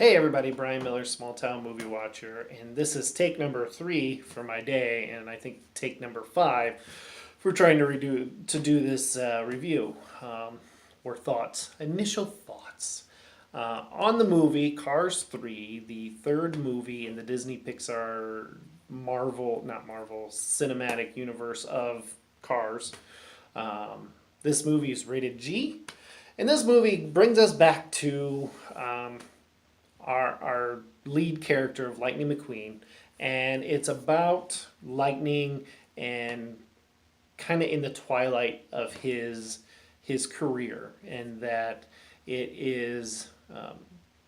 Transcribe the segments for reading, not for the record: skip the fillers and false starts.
Hey everybody, Brian Miller, Small Town Movie Watcher, and this is take number 3 for my day, and I think take number 5 for trying to do this review or thoughts, initial thoughts on the movie Cars 3, the third movie in the Disney Pixar not Marvel, cinematic universe of Cars. This movie is rated G, and this movie brings us back to our lead character of Lightning McQueen, and it's about Lightning and kind of in the twilight of his career, and that it is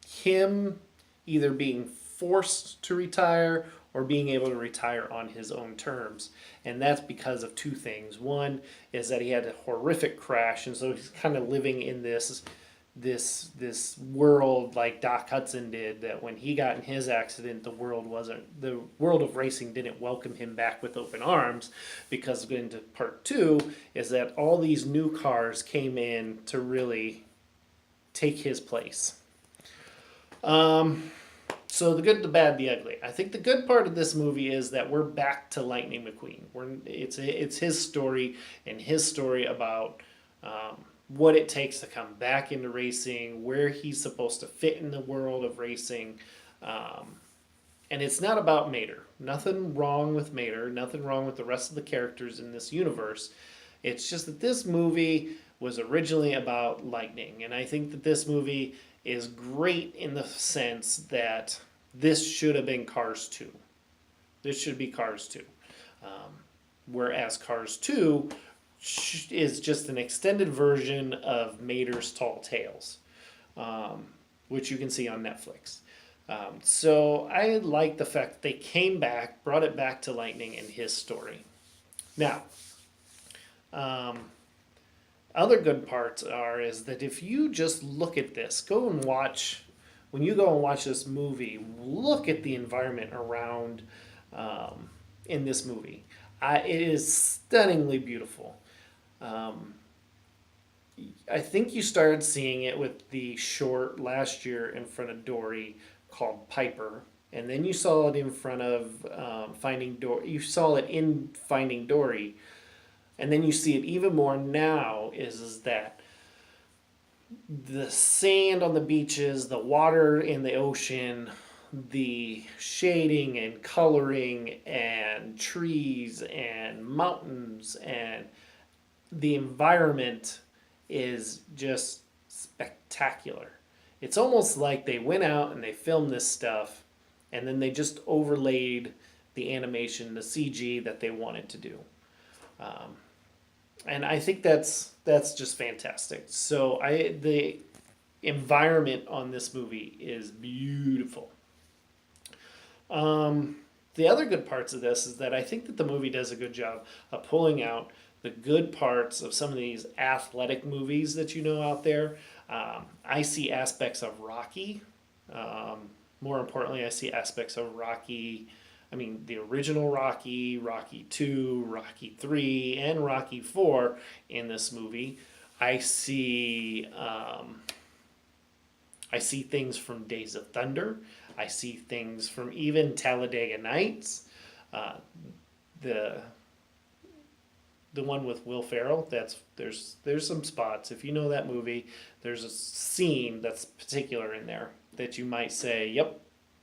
him either being forced to retire or being able to retire on his own terms. And that's because of two things. One is that he had a horrific crash, and so he's kind of living in this world like Doc Hudson did, that when he got in his accident, the world of racing didn't welcome him back with open arms, because into part two is that all these new cars came in to really take his place. So the good, the bad, the ugly. I think the good part of this movie is that we're back to Lightning McQueen. It's his story, and his story about what it takes to come back into racing, where he's supposed to fit in the world of racing. And it's not about Mater. Nothing wrong with Mater. Nothing wrong with the rest of the characters in this universe. It's just that this movie was originally about Lightning. And I think that this movie is great in the sense that this should have been Cars 2. This should be Cars 2. Whereas Cars 2 is just an extended version of Mater's Tall Tales, which you can see on Netflix. So I like the fact that they came back, brought it back to Lightning and his story. Now, other good parts is that if you just look at this, when you go and watch this movie, look at the environment around in this movie. It is stunningly beautiful. I think you started seeing it with the short last year in front of Dory called Piper, and then you saw it in front of Finding Dory. You saw it in Finding Dory, and then you see it even more now. Is that the sand on the beaches, the water in the ocean, the shading and coloring, and trees and mountains, and the environment is just spectacular. It's almost like they went out and they filmed this stuff, and then they just overlaid the animation, the CG that they wanted to do. And I think that's just fantastic. So the environment on this movie is beautiful. The other good parts of this is that I think that the movie does a good job of pulling out the good parts of some of these athletic movies that you know out there. I see aspects of Rocky. More importantly, I see aspects of Rocky. I mean, the original Rocky, Rocky 2, Rocky 3, and Rocky 4 in this movie. I see things from Days of Thunder. I see things from even Talladega Nights. The one with Will Ferrell. There's some spots. If you know that movie, there's a scene that's particular in there that you might say, "Yep,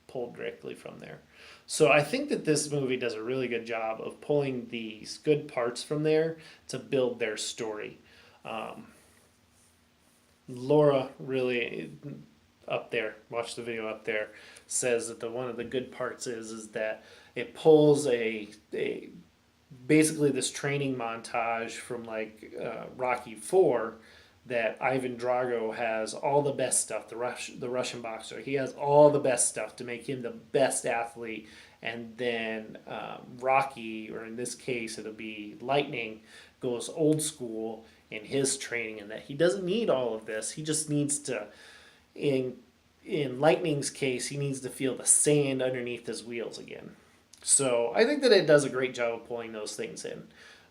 pulled directly from there." So I think that this movie does a really good job of pulling these good parts from there to build their story. Laura really up there, watch the video up there, says that one of the good parts is that it pulls basically this training montage from Rocky 4, that Ivan Drago has all the best stuff, the Russian boxer. He has all the best stuff to make him the best athlete. And then Rocky, or in this case it'll be Lightning, goes old school in his training, and that he doesn't need all of this. He just needs to, in Lightning's case, he needs to feel the sand underneath his wheels again. So I think that it does a great job of pulling those things in.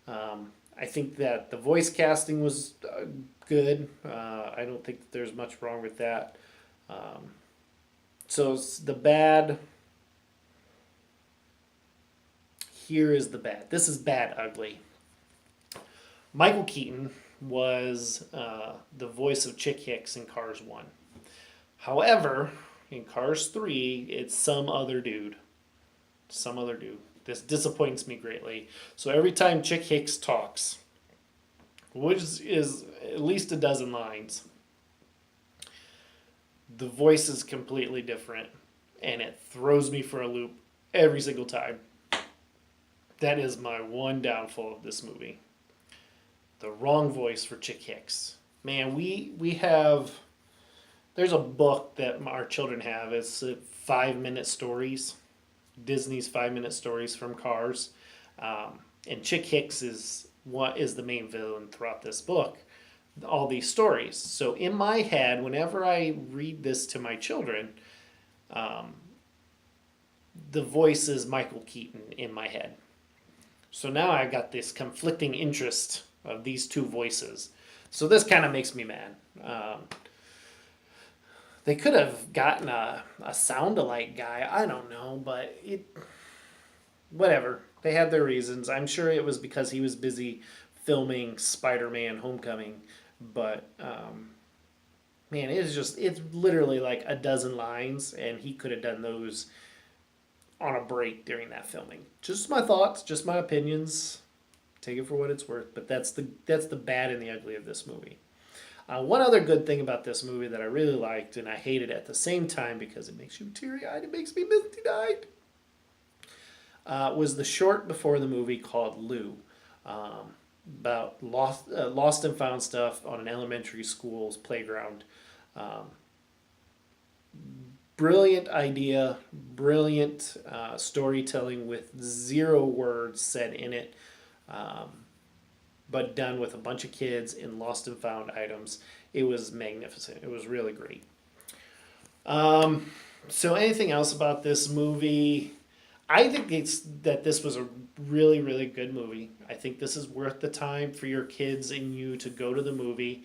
I think that the voice casting was good. I don't think that there's much wrong with that. So the bad. Here is the bad. This is bad ugly. Michael Keaton was the voice of Chick Hicks in Cars 1. However, in Cars 3, it's some other dude. Some other dude. This disappoints me greatly. So every time Chick Hicks talks, which is at least a dozen lines, the voice is completely different, and it throws me for a loop every single time. That is my one downfall of this movie. The wrong voice for Chick Hicks. Man, we have. There's a book that our children have. It's 5-minute stories, Disney's 5-minute stories from Cars, and Chick Hicks is what is the main villain throughout this book. All these stories. So in my head, whenever I read this to my children, the voice is Michael Keaton in my head. So now I got this conflicting interest of these two voices. So this kind of makes me mad. They could have gotten a sound-alike guy. I don't know, but whatever. They had their reasons. I'm sure it was because he was busy filming Spider-Man Homecoming. But, man, it's literally like a dozen lines, and he could have done those on a break during that filming. Just my thoughts, just my opinions. Take it for what it's worth. But that's the bad and the ugly of this movie. One other good thing about this movie that I really liked, and I hated at the same time because it makes you teary-eyed, it makes me misty-eyed, was the short before the movie called Lou, about lost and found stuff on an elementary school's playground. Brilliant idea, brilliant storytelling with 0 words said in it. But done with a bunch of kids in lost and found items. It was magnificent. It was really great. So anything else about this movie? I think this was a really, really good movie. I think this is worth the time for your kids and you to go to the movie.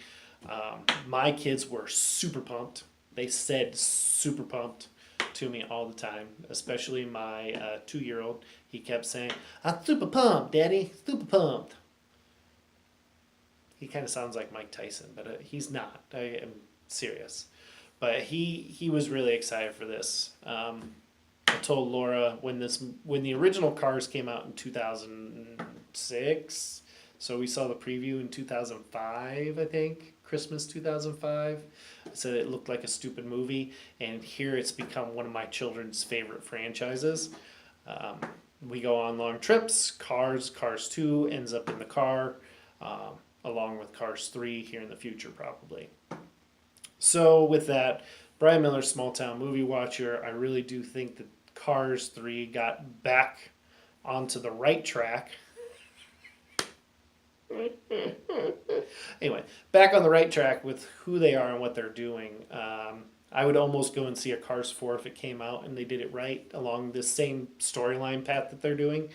My kids were super pumped. They said super pumped to me all the time, especially my 2-year-old. He kept saying, "I'm super pumped, Daddy, super pumped." He kind of sounds like Mike Tyson, but he's not. I am serious. But he was really excited for this. I told Laura when the original Cars came out in 2006, so we saw the preview in 2005, I think, Christmas 2005. I said it looked like a stupid movie, and here it's become one of my children's favorite franchises. We go on long trips. Cars 2 ends up in the car. Along with Cars 3 here in the future, probably. So with that, Brian Miller, Small Town Movie Watcher, I really do think that Cars 3 got back onto the right track. Anyway, back on the right track with who they are and what they're doing. I would almost go and see a Cars 4 if it came out and they did it right along this same storyline path that they're doing.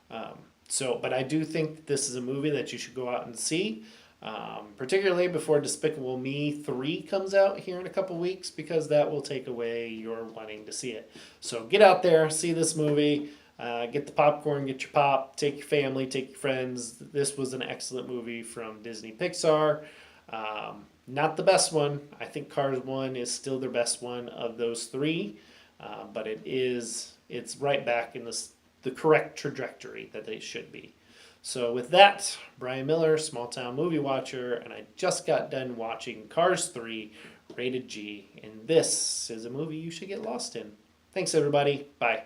But I do think that this is a movie that you should go out and see, particularly before Despicable Me 3 comes out here in a couple weeks, because that will take away your wanting to see it. So get out there, see this movie, get the popcorn, get your pop, take your family, take your friends. This was an excellent movie from Disney Pixar. Not the best one. I think Cars 1 is still their best one of those 3, but it's right back in the correct trajectory that they should be. So with that, Brian Miller, Small Town Movie Watcher, and I just got done watching Cars 3, rated G, and this is a movie you should get lost in. Thanks, everybody. Bye.